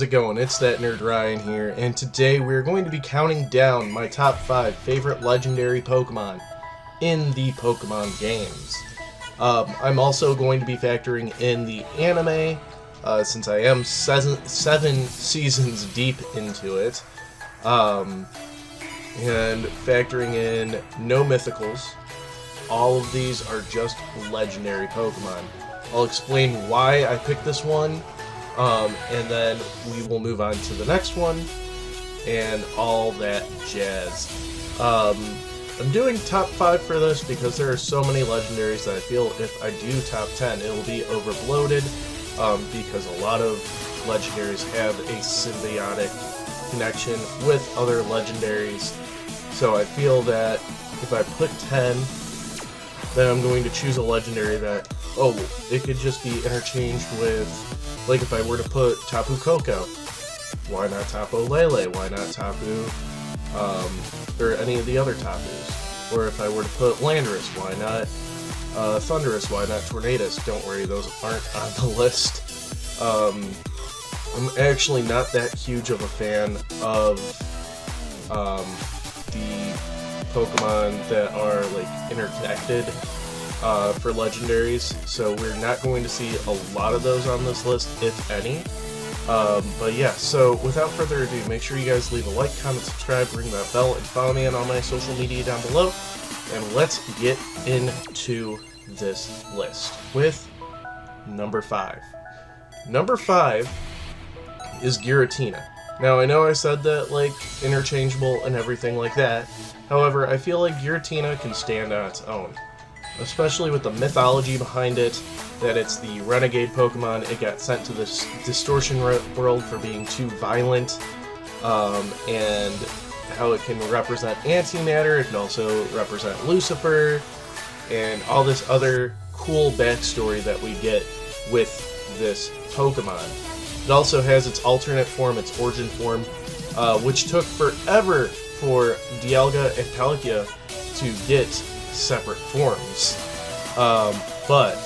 how's it going? It's that nerd Ryan here, and today we're going to be counting down my top 5 favorite legendary Pokemon in the Pokemon games. I'm also going to be factoring in the anime, since I am 7 seasons deep into it, and factoring in no mythicals. All of these are just legendary Pokemon. I'll explain why I picked this one, and then we will move on to the next one, and all that jazz. I'm doing top 5 for this because there are so many legendaries that I feel if I do top 10, it will be overbloated, because a lot of legendaries have a symbiotic connection with other legendaries. So I feel that if I put 10, then I'm going to choose a legendary that, it could just be interchanged with, like if I were to put Tapu Koko, why not Tapu Lele? Why not Tapu, or any of the other Tapus? Or if I were to put Landorus, why not Thundurus? Why not Tornadus? Don't worry, those aren't on the list. I'm actually not that huge of a fan of the Pokemon that are like interconnected for legendaries, so we're not going to see a lot of those on this list, if any. But yeah, so without further ado, make sure you guys leave a like, comment, subscribe, ring that bell, and follow me on all my social media down below. And let's get into this list with number 5. Number 5 is Giratina. Now, I know I said that, like, interchangeable and everything like that. However, I feel like Giratina can stand on its own, especially with the mythology behind it, that it's the renegade Pokemon. It got sent to this distortion world for being too violent, and how it can represent antimatter. It can also represent Lucifer, and all this other cool backstory that we get with this Pokemon. It also has its alternate form, its origin form, which took forever for Dialga and Palkia to get separate forms. But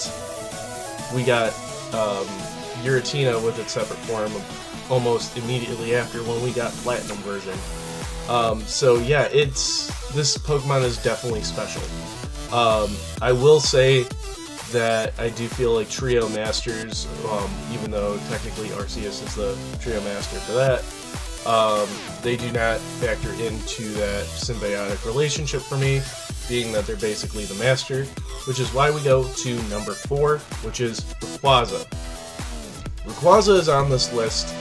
we got Giratina with its separate form almost immediately after when we got Platinum version. So yeah, this Pokemon is definitely special. I will say that I do feel like Trio Masters, even though technically Arceus is the Trio Master for that, they do not factor into that symbiotic relationship for me, being that they're basically the Master, which is why we go to number 4, which is Rayquaza. Rayquaza is on this list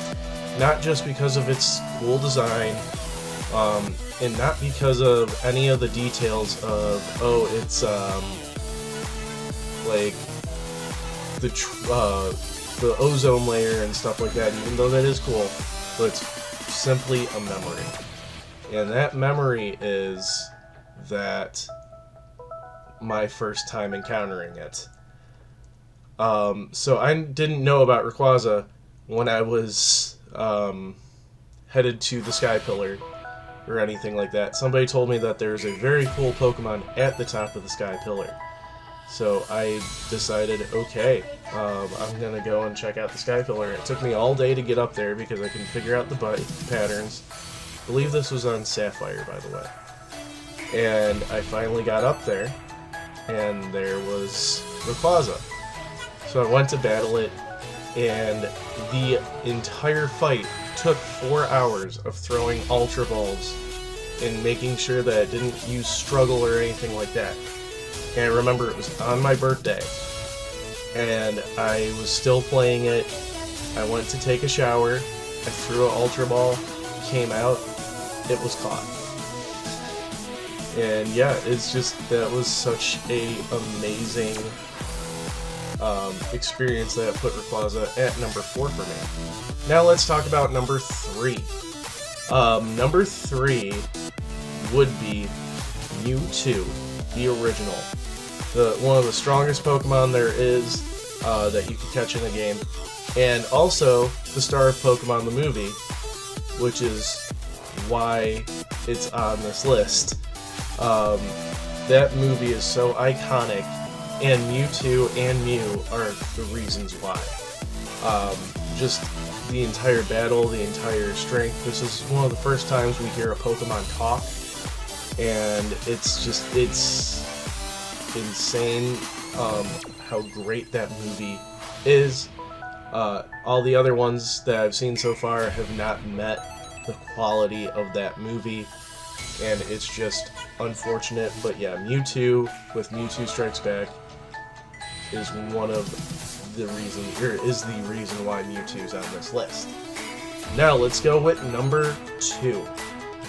not just because of its cool design, and not because of any of the details of, it's, like, the ozone layer and stuff like that, even though that is cool, but it's simply a memory. And that memory is that my first time encountering it. So I didn't know about Rayquaza when I was headed to the Sky Pillar or anything like that. Somebody told me that there's a very cool Pokemon at the top of the Sky Pillar. So I decided, okay, I'm gonna go and check out the Sky Pillar. It took me all day to get up there because I couldn't figure out the patterns. I believe this was on Sapphire, by the way. And I finally got up there, and there was Rayquaza. So I went to battle it, and the entire fight took 4 hours of throwing Ultra Balls and making sure that it didn't use Struggle or anything like that. And I remember it was on my birthday, and I was still playing it. I went to take a shower, I threw an Ultra Ball, came out, it was caught. And yeah, it's just, that was such a amazing experience that put Rayquaza at number 4 for me. Now let's talk about number 3. Number 3 would be Mewtwo, the original. One of the strongest Pokemon there is that you can catch in the game, and also the star of Pokemon the movie, which is why it's on this list. That movie is so iconic, and Mewtwo and Mew are the reasons why. just the entire battle, the entire strength. This is one of the first times we hear a Pokemon talk, and it's insane how great that movie is. All the other ones that I've seen so far have not met the quality of that movie, and it's just unfortunate. But yeah, Mewtwo with Mewtwo Strikes Back is one of the reasons, or is the reason why Mewtwo's on this list. Now let's go with number 2.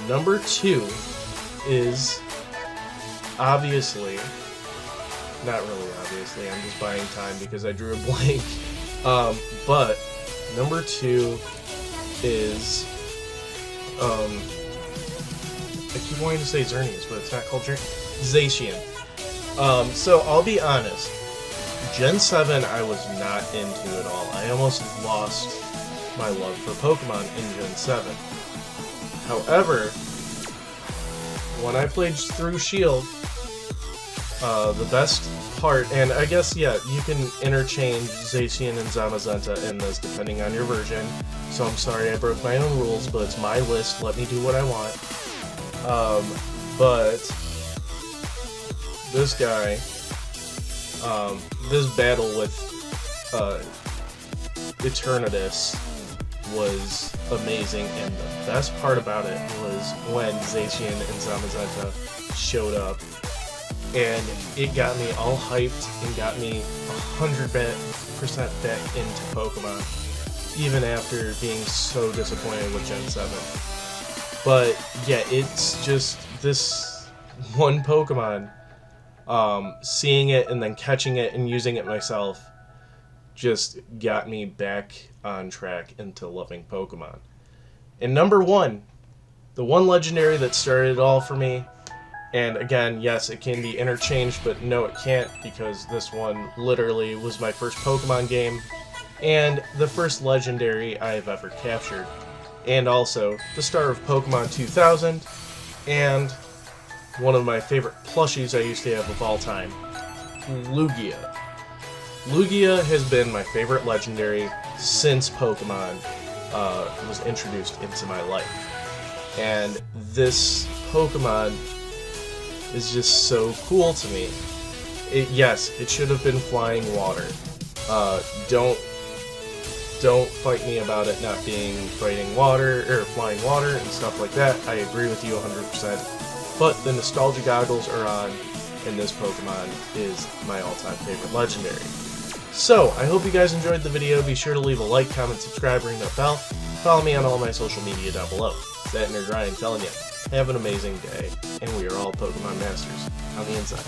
Number 2 is obviously, not really obviously, I'm just buying time because I drew a blank. But number 2 is, I keep wanting to say Xerneas, but it's not called Zacian. So I'll be honest, Gen 7 I was not into at all. I almost lost my love for Pokemon in Gen 7. However, when I played through Shield, the best part, and I guess, yeah, you can interchange Zacian and Zamazenta in this depending on your version, so I'm sorry I broke my own rules, but it's my list, let me do what I want. But this guy, this battle with Eternatus was amazing, and the best part about it was when Zacian and Zamazenta showed up, and it got me all hyped and got me 100% back into Pokemon, even after being so disappointed with Gen 7. But yeah, it's just this one Pokemon, seeing it and then catching it and using it myself just got me back on track into loving Pokemon. And number 1, the one legendary that started it all for me, and again, yes, it can be interchanged, but no, it can't, because this one literally was my first Pokemon game, and the first legendary I've ever captured, and also the star of Pokemon 2000, and one of my favorite plushies I used to have of all time, Lugia. Lugia has been my favorite legendary since Pokemon was introduced into my life. And this Pokemon is just so cool to me. Yes, it should have been flying water. Don't fight me about it not being fighting water or flying water and stuff like that. I agree with you 100%. But the nostalgia goggles are on, and this Pokemon is my all-time favorite legendary. So, I hope you guys enjoyed the video. Be sure to leave a like, comment, subscribe, ring that bell. Follow me on all my social media down below. That Nerd Ryan telling you, have an amazing day, and we are all Pokemon Masters on the inside.